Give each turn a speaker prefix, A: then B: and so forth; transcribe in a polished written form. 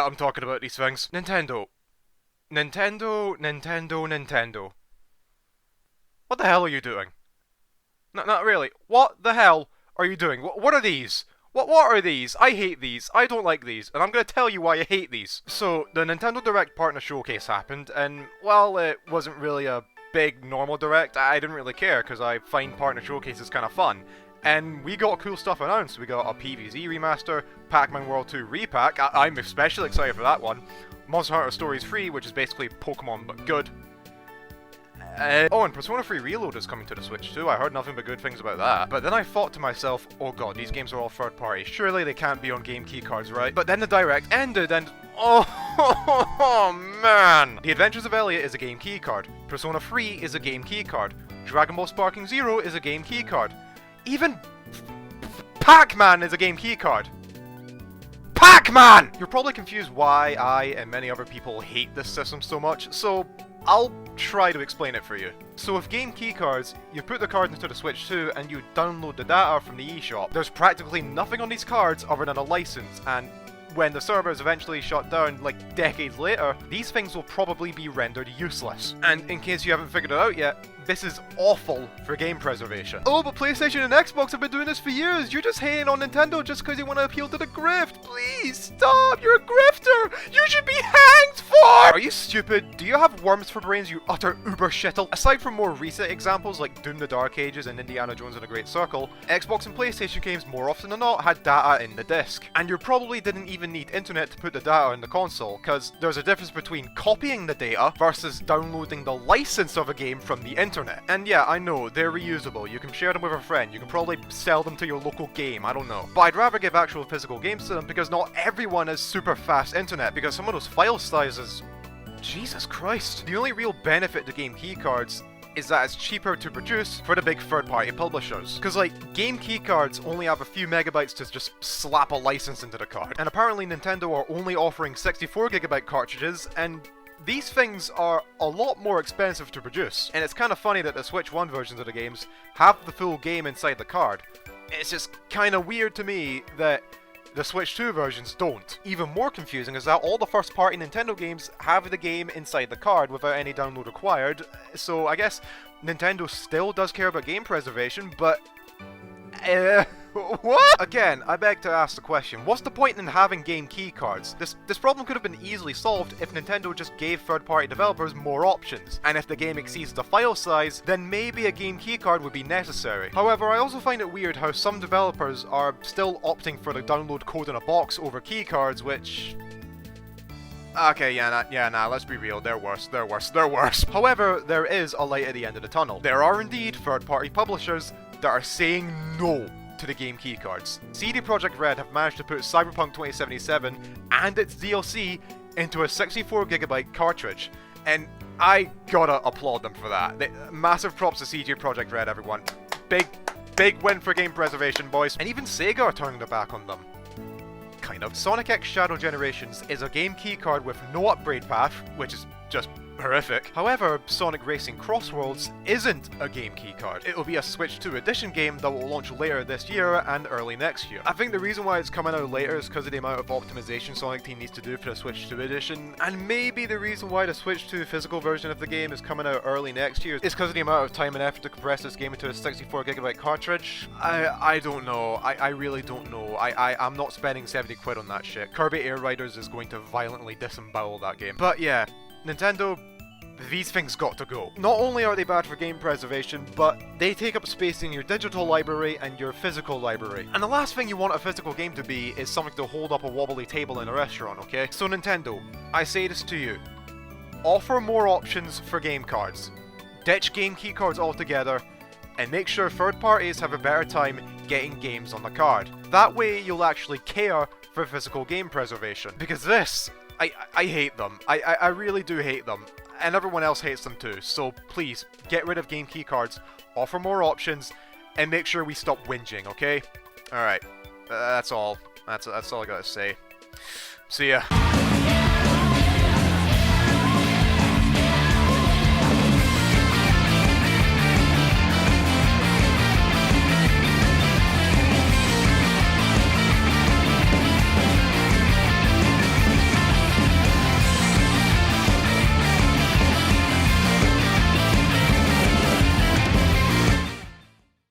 A: Yeah, I'm talking about these things. Nintendo. Nintendo. What the hell are you doing? Not really. What the hell are you doing? What are these? What are these? I hate these. I don't like these. And I'm going to tell you why I hate these. So, the Nintendo Direct Partner Showcase happened, and while it wasn't really a big normal Direct, I didn't really care, because I find Partner Showcases kind of fun. And we got cool stuff announced. We got a PvZ remaster, Pac-Man World 2 repack. I'm especially excited for that one. Monster Hunter Stories 3, which is basically Pokemon but good. Oh, and Persona 3 Reload is coming to the Switch too. I heard nothing but good things about that. But then I thought to myself, oh god, these games are all third party. Surely they can't be on game keycards, right? But then the Direct ended and... Oh, man! The Adventures of Elliot is a game keycard. Persona 3 is a game keycard. Dragon Ball Sparking Zero is a game keycard. Even... Pac-Man is a game keycard. Pac-Man! You're probably confused why I and many other people hate this system so much, so I'll try to explain it for you. So with game keycards, you put the card into the Switch 2 and you download the data from the eShop. There's practically nothing on these cards other than a license, and when the server is eventually shut down, like decades later, these things will probably be rendered useless. And in case you haven't figured it out yet, this is awful for game preservation. Oh, but PlayStation and Xbox have been doing this for years. You're just hating on Nintendo just because you want to appeal to the grift. Please stop. You're a grifter. You should be hanged for. Are you stupid? Do you have worms for brains, you utter uber shittle? Aside from more recent examples like Doom the Dark Ages and Indiana Jones and the Great Circle, Xbox and PlayStation games more often than not had data in the disc. And you probably didn't even need internet to put the data in the console, because there's a difference between copying the data versus downloading the license of a game from the internet. And yeah, I know, they're reusable, you can share them with a friend, you can probably sell them to your local game, I don't know. But I'd rather give actual physical games to them because not everyone has super fast internet, because some of those file sizes... Jesus Christ. The only real benefit to game keycards is that it's cheaper to produce for the big third-party publishers. Because, like, game keycards only have a few megabytes to just slap a license into the card. And apparently Nintendo are only offering 64GB cartridges, and these things are a lot more expensive to produce. And it's kind of funny that the Switch 1 versions of the games have the full game inside the card. It's just kind of weird to me that the Switch 2 versions don't. Even more confusing is that all the first-party Nintendo games have the game inside the card without any download required, so I guess Nintendo still does care about game preservation, but... what? Again, I beg to ask the question, what's the point in having game keycards? This problem could have been easily solved if Nintendo just gave third-party developers more options, and if the game exceeds the file size, then maybe a game keycard would be necessary. However, I also find it weird how some developers are still opting for the download code in a box over keycards, which... Okay, nah, let's be real, they're worse. However, there is a light at the end of the tunnel. There are indeed third-party publishers that are saying no to the game keycards. CD Projekt Red have managed to put Cyberpunk 2077 and its DLC into a 64GB cartridge, and I gotta applaud them for that. Massive props to CD Projekt Red, everyone. Big win for game preservation, boys. And even Sega are turning their back on them. Kind of. Sonic X Shadow Generations is a game keycard with no upgrade path, which is just horrific. However, Sonic Racing Crossworlds isn't a game keycard. It will be a Switch 2 edition game that will launch later this year and early next year. I think the reason why it's coming out later is because of the amount of optimization Sonic Team needs to do for the Switch 2 edition, and maybe the reason why the Switch 2 physical version of the game is coming out early next year is because of the amount of time and effort to compress this game into a 64GB cartridge. I don't know. I really don't know. I'm not spending 70 quid on that shit. Kirby Air Riders is going to violently disembowel that game. But yeah, Nintendo, these things got to go. Not only are they bad for game preservation, but they take up space in your digital library and your physical library. And the last thing you want a physical game to be is something to hold up a wobbly table in a restaurant, okay? So Nintendo, I say this to you. Offer more options for game cards. Ditch game keycards altogether, and make sure third parties have a better time getting games on the card. That way you'll actually care for physical game preservation. Because this, I hate them. I really do hate them. And everyone else hates them too, so please, get rid of game keycards, offer more options, and make sure we stop whinging, okay? Alright, that's all. That's all I gotta say. See ya.